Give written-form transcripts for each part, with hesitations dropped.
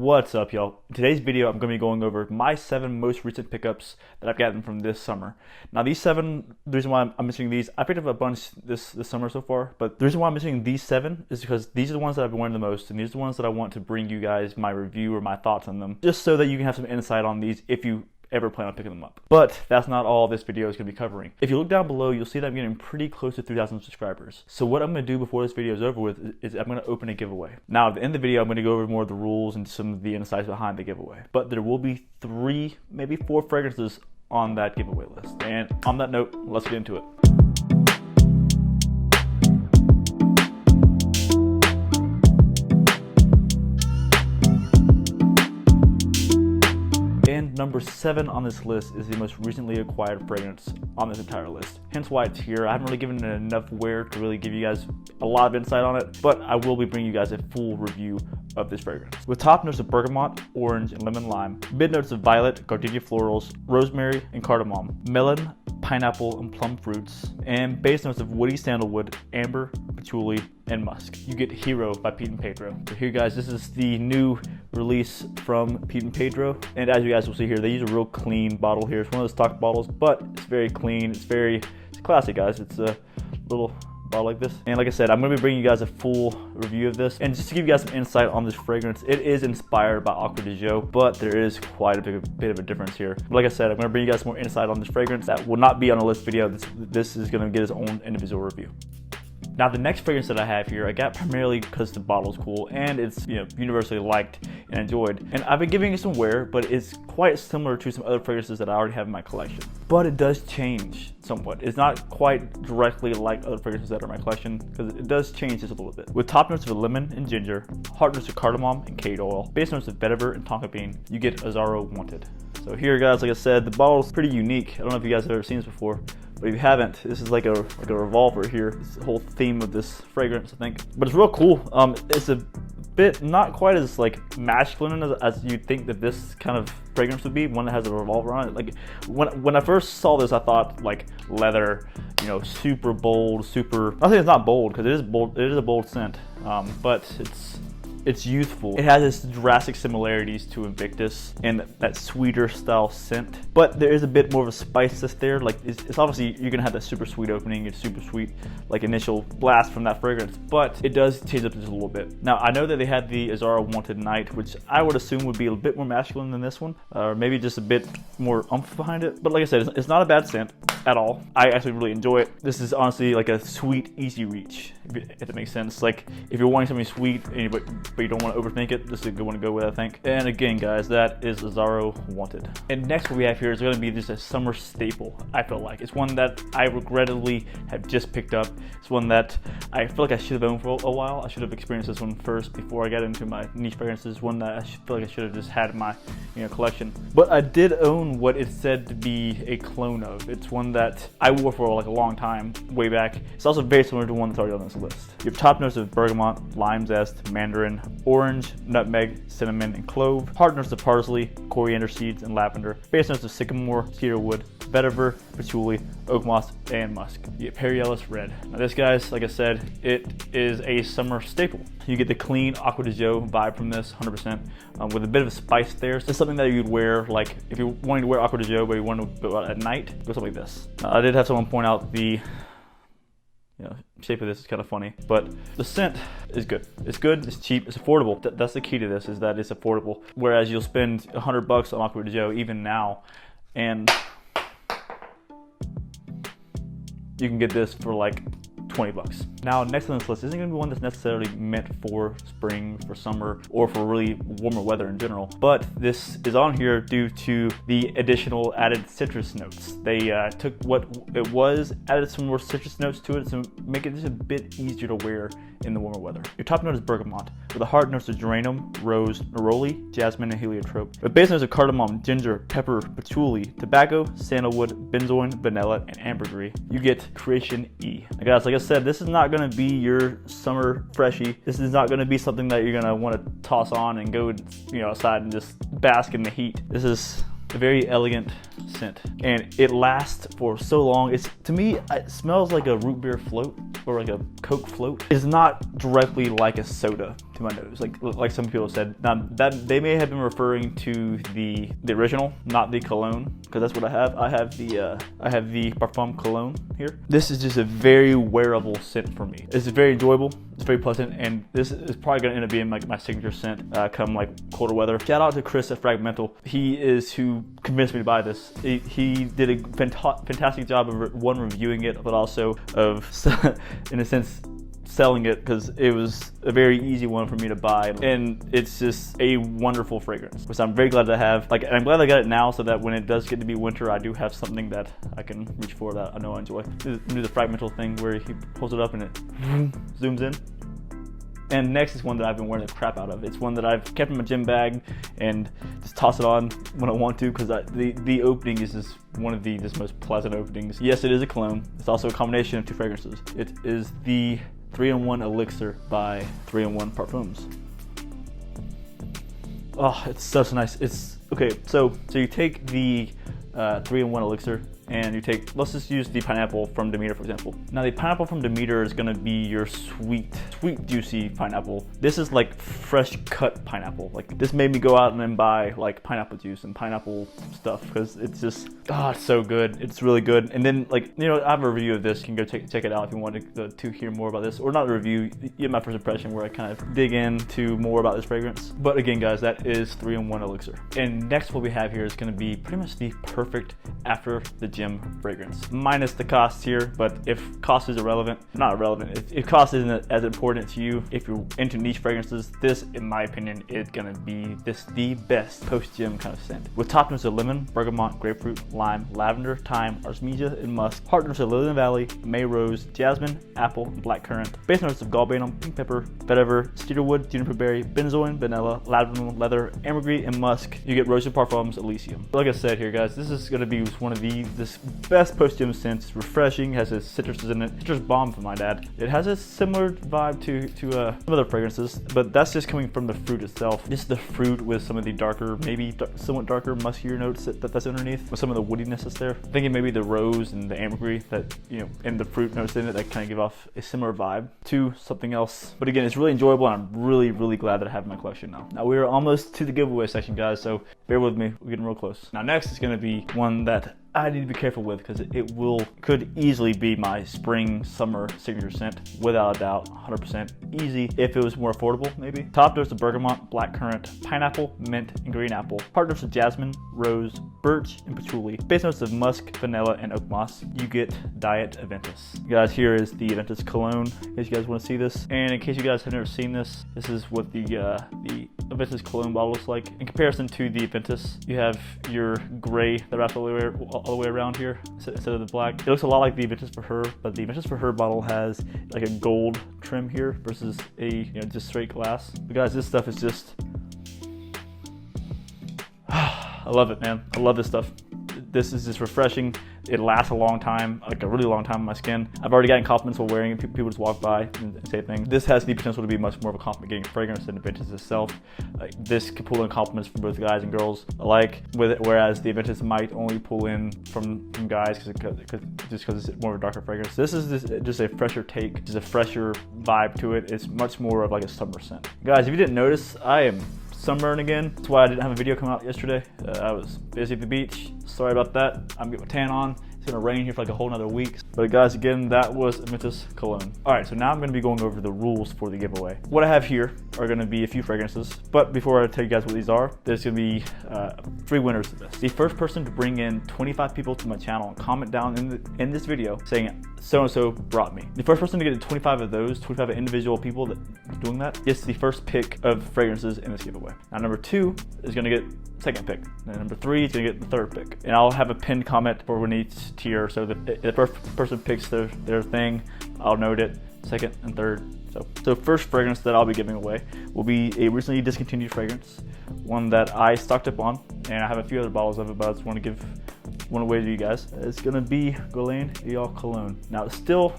What's up, y'all? In today's video, I'm going to be going over my 7 most recent pickups that I've gotten from this summer. Now, these 7, the reason why I'm mentioning these, I picked up a bunch this summer so far, but the reason why I'm mentioning these 7 is because these are the ones that I've been wearing the most, and these are the ones that I want to bring you guys my review or my thoughts on them, just so that you can have some insight on these if you ever plan on picking them up. But that's not all this video is going to be covering. If you look down below, you'll see that I'm getting pretty close to 3,000 subscribers. So what I'm going to do before this video is over with is I'm going to open a giveaway. Now at the end of the video, I'm going to go over more of the rules and some of the insights behind the giveaway. But there will be 3, maybe 4 fragrances on that giveaway list. And on that note, let's get into it. And number 7 on this list is the most recently acquired fragrance on this entire list. Hence why it's here. I haven't really given it enough wear to really give you guys a lot of insight on it, but I will be bringing you guys a full review of this fragrance. With top notes of bergamot, orange, and lemon lime, mid notes of violet, gardenia florals, rosemary, and cardamom, melon, pineapple, and plum fruits, and base notes of woody sandalwood, amber, patchouli, and musk. You get Hero by Pedro. So here, guys, this is the new release from Pedro, and as you guys will see here, they use a real clean bottle here. It's one of those stock bottles, but it's very clean. It's classic, guys. It's a little bottle like this. And like I said, I'm going to be bringing you guys a full review of this. And just to give you guys some insight on this fragrance, it is inspired by Acqua di Gio, but there is quite a bit of a difference here. But like I said, I'm going to bring you guys more insight on this fragrance that will not be on a list video. This is going to get its own individual review. Now, the next fragrance that I have here, I got primarily because the bottle's cool and it's universally liked and enjoyed. And I've been giving it some wear, but it's quite similar to some other fragrances that I already have in my collection. But it does change somewhat. It's not quite directly like other fragrances that are in my collection, because it does change just a little bit. With top notes of lemon and ginger, heart notes of cardamom and cade oil, base notes of vetiver and tonka bean, you get Azzaro Wanted. So here, guys, like I said, the bottle's pretty unique. I don't know if you guys have ever seen this before, but if you haven't, this is like a revolver here. It's the whole theme of this fragrance, I think. But it's real cool. It's a bit not quite as like masculine as you'd think that this kind of fragrance would be, one that has a revolver on it. Like when I first saw this, I thought like leather, super bold, super. I think it's not bold because it is bold. It is a bold scent, but it's youthful. It has its drastic similarities to Invictus and that sweeter style scent, but there is a bit more of a spice that's there. Like it's obviously, you're gonna have that super sweet opening, it's super sweet like initial blast from that fragrance, but it does change up just a little bit. Now, I know that they had the Azzaro Wanted Night, which I would assume would be a bit more masculine than this one, or maybe just a bit more oomph behind it. But like I said, it's not a bad scent at all. I actually really enjoy it. This is honestly like a sweet, easy reach, if that makes sense. Like if you're wanting something sweet but you don't want to overthink it, this is a good one to go with, I think. And again, guys, that is Azzaro Wanted. And next what we have here is going to be just a summer staple, I feel like. It's one that I regrettably have just picked up. It's one that I feel like I should have owned for a while. I should have experienced this one first before I got into my niche fragrances. One that I feel like I should have just had in my collection. But I did own what it's said to be a clone of. It's one that I wore for like a long time, way back. It's also very similar to one that's already on this list. You have top notes of bergamot, lime zest, mandarin, orange, nutmeg, cinnamon, and clove. Heart notes of parsley, coriander seeds, and lavender. Base notes of sycamore, cedarwood, vetiver, patchouli, oak moss, and musk. You get Ellis Red. Now this, guys, like I said, it is a summer staple. You get the clean Acqua di Gio vibe from this, 100%, with a bit of a spice there. So it's something that you'd wear, like if you're wanting to wear Acqua di Gio but you want to go out at night, go something like this. I did have someone point out the shape of this is kind of funny, but the scent is good. It's good, it's cheap, it's affordable. That's the key to this, is that it's affordable. Whereas you'll spend $100 on Acqua di Gio even now, and you can get this for like 20 bucks. Now, next on this list isn't going to be one that's necessarily meant for spring, for summer, or for really warmer weather in general, but this is on here due to the additional added citrus notes. They took what it was, added some more citrus notes to it to make it just a bit easier to wear in the warmer weather. Your top note is bergamot, with the heart notes of geranium, rose, neroli, jasmine, and heliotrope. The base notes of cardamom, ginger, pepper, patchouli, tobacco, sandalwood, benzoin, vanilla, and ambergris. You get Creation E. Now, guys, like I said, this is not going to be your summer freshie. This is not going to be something that you're going to want to toss on and go outside and just bask in the heat. This is a very elegant scent, and it lasts for so long. To me, it smells like a root beer float or like a Coke float. It's not directly like a soda. to my nose, like some people said. Now that they may have been referring to the original, not the Cologne, because that's what I have. I have the Parfum Cologne here. This is just a very wearable scent for me. It's very enjoyable. It's very pleasant, and this is probably gonna end up being like my signature scent come like colder weather. Shout out to Chris at Fragmental. He is who convinced me to buy this. He did a fantastic job of reviewing it, but also of, in a sense, selling it, because it was a very easy one for me to buy, and it's just a wonderful fragrance, which I'm very glad to have. Like, and I'm glad I got it now, so that when it does get to be winter, I do have something that I can reach for that I know I enjoy. Do the Fragmental thing where he pulls it up and it zooms in. And next is one that I've been wearing the crap out of. It's one that I've kept in my gym bag and just toss it on when I want to, because the opening is just one of the most pleasant openings. Yes, it is a cologne. It's also a combination of two fragrances. It is the 3-in-1 Elixir by 3-in-1 Parfums. Oh, it's such a nice, it's, okay, so you take the 3-in-1 Elixir, and you take, let's just use the pineapple from Demeter, for example. Now the pineapple from Demeter is gonna be your sweet, juicy pineapple. This is like fresh cut pineapple. Like, this made me go out and then buy like pineapple juice and pineapple stuff, because it's just, it's so good. It's really good. And then, like, you know, I have a review of this. You can go check it out if you want to hear more about this, or not a review, you get my first impression where I kind of dig into more about this fragrance. But again, guys, that is 3-in-1 Elixir. And next, what we have here is gonna be pretty much the perfect after the gym fragrance, minus the cost here. But if cost is irrelevant, not irrelevant, if cost isn't as important to you, if you're into niche fragrances, this, in my opinion, is gonna be the best post-gym kind of scent. With top notes of lemon, bergamot, grapefruit, lime, lavender, thyme, artemisia, and musk. Heart notes of lily valley, may rose, jasmine, apple, and blackcurrant. Base notes of galbanum, pink pepper, vetiver, cedarwood, juniper berry, benzoin, vanilla, lavender, leather, ambergris, and musk. You get Roja Parfums Elysium. Like I said here, guys, this is gonna be one of the best post-gym scents. It's refreshing, has its citruses in it. Citrus bomb for my dad. It has a similar vibe to some other fragrances, but that's just coming from the fruit itself. Just the fruit with some of the darker, maybe somewhat darker, muskier notes that's underneath, with some of the woodiness that's there. I'm thinking maybe the rose and the ambergris that, you know, and the fruit notes in it that kind of give off a similar vibe to something else. But again, it's really enjoyable, and I'm really glad that I have it in my collection now. Now we're almost to the giveaway section, guys, so bear with me. We're getting real close. Now next is going to be one that I need to be careful with, because it could easily be my spring summer signature scent, without a doubt, 100% easy. If it was more affordable, maybe. Top notes of bergamot, blackcurrant, pineapple, mint, and green apple. Heart notes of jasmine, rose, birch, and patchouli. Base notes of musk, vanilla, and oak moss. You get Diet Aventus. Guys, here is the Aventus Cologne, in case you guys want to see this. And in case you guys have never seen this, this is what the Aventus Cologne bottle looks like. In comparison to the Aventus, you have your gray that wraps all the way around here instead of the black. It looks a lot like the Aventus for Her, but the Aventus for Her bottle has like a gold trim here versus a, you know, just straight glass. But guys, this stuff is just I love it, man. I love this stuff. This is just refreshing. It lasts a long time, like a really long time on my skin. I've already gotten compliments while wearing it. People just walk by and say things. This has the potential to be much more of a compliment-getting fragrance than the Aventus itself. This could pull in compliments from both guys and girls alike, whereas the Aventus might only pull in from guys just because it's more of a darker fragrance. This is just a fresher take, just a fresher vibe to it. It's much more of like a summer scent. Guys, if you didn't notice, I am sunburned again. That's why I didn't have a video come out yesterday. I was busy at the beach. Sorry about that. I'm getting my tan on. It's gonna rain here for like a whole nother week. But guys, again, that was Aventus Cologne. All right, so now I'm gonna be going over the rules for the giveaway. What I have here are gonna be a few fragrances, but before I tell you guys what these are, there's gonna be 3 winners of this. The first person to bring in 25 people to my channel and comment down in this video saying so-and-so brought me. The first person to get 25 of those, 25 individual people that doing that, gets the first pick of fragrances in this giveaway. Now number 2 is gonna get second pick. And number 3 is gonna get the third pick. And I'll have a pinned comment for when each tier, so that the first person picks their thing, I'll note it, second and third. So first fragrance that I'll be giving away will be a recently discontinued fragrance, one that I stocked up on, and I have a few other bottles of it, but I just want to give one away to you guys. It's gonna be Dior Cologne. Now it's still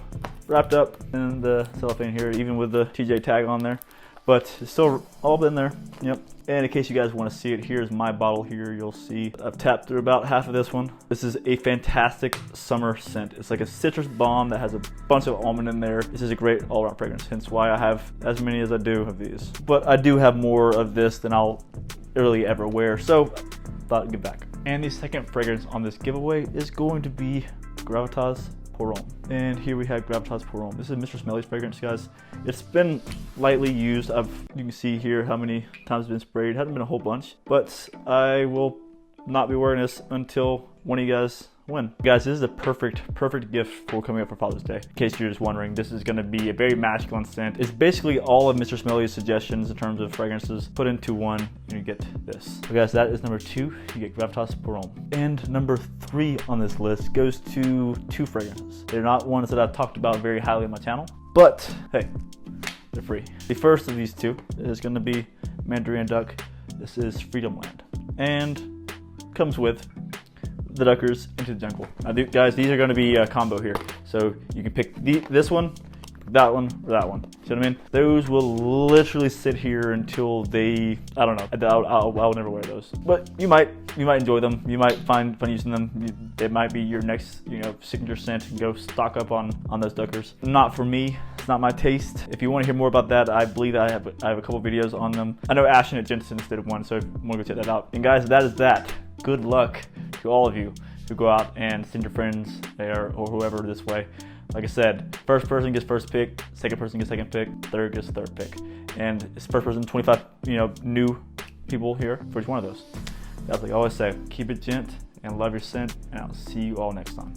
wrapped up in the cellophane here, even with the TJ tag on there. but it's still all in there. Yep. And in case you guys want to see it, here's my bottle here. You'll see I've tapped through about half of this one. This is a fantastic summer scent. It's like a citrus bomb that has a bunch of almond in there. This is a great all-around fragrance, hence why I have as many as I do of these. But I do have more of this than I'll really ever wear, so thought I'd give back. And the second fragrance on this giveaway is going to be Gravitas Pour Homme. And here we have Gravitas Pour Homme. This is Mr. Smelly's fragrance, guys. It's been lightly used. You can see here how many times it's been sprayed. It hasn't been a whole bunch, but I will not be wearing this until one of you guys win. Guys, this is a perfect gift for coming up for Father's Day. In case you're just wondering, this is going to be a very masculine scent. It's basically all of Mr. Smelly's suggestions in terms of fragrances put into one, and you get this. So guys, that is number 2. You get Gravitas Pour Homme. And number 3 on this list goes to 2 fragrances. They're not ones that I've talked about very highly on my channel, but hey, they're free. The first of these 2 is going to be Mandarin Duck. This is Freedom Land, and comes with the Duckers Into the Jungle. Now, guys, these are going to be a combo here, so you can pick this one, that one, or that one. See what I mean? Those will literally sit here until they, I don't know. I'll never wear those, but you might enjoy them. You might find fun using them. It might be your next, signature scent, and go stock up on those Duckers. Not for me. It's not my taste. If you want to hear more about that, I believe I have a couple videos on them. I know Ashton at Gent did one, so I'm gonna go check that out. And guys, that is that. Good luck to all of you who go out and send your friends there or whoever this way. Like I said, first person gets first pick, second person gets second pick, third gets third pick. And it's first person, 25 new people here for each one of those. That's like I always say, keep it gent and love your scent, and I'll see you all next time.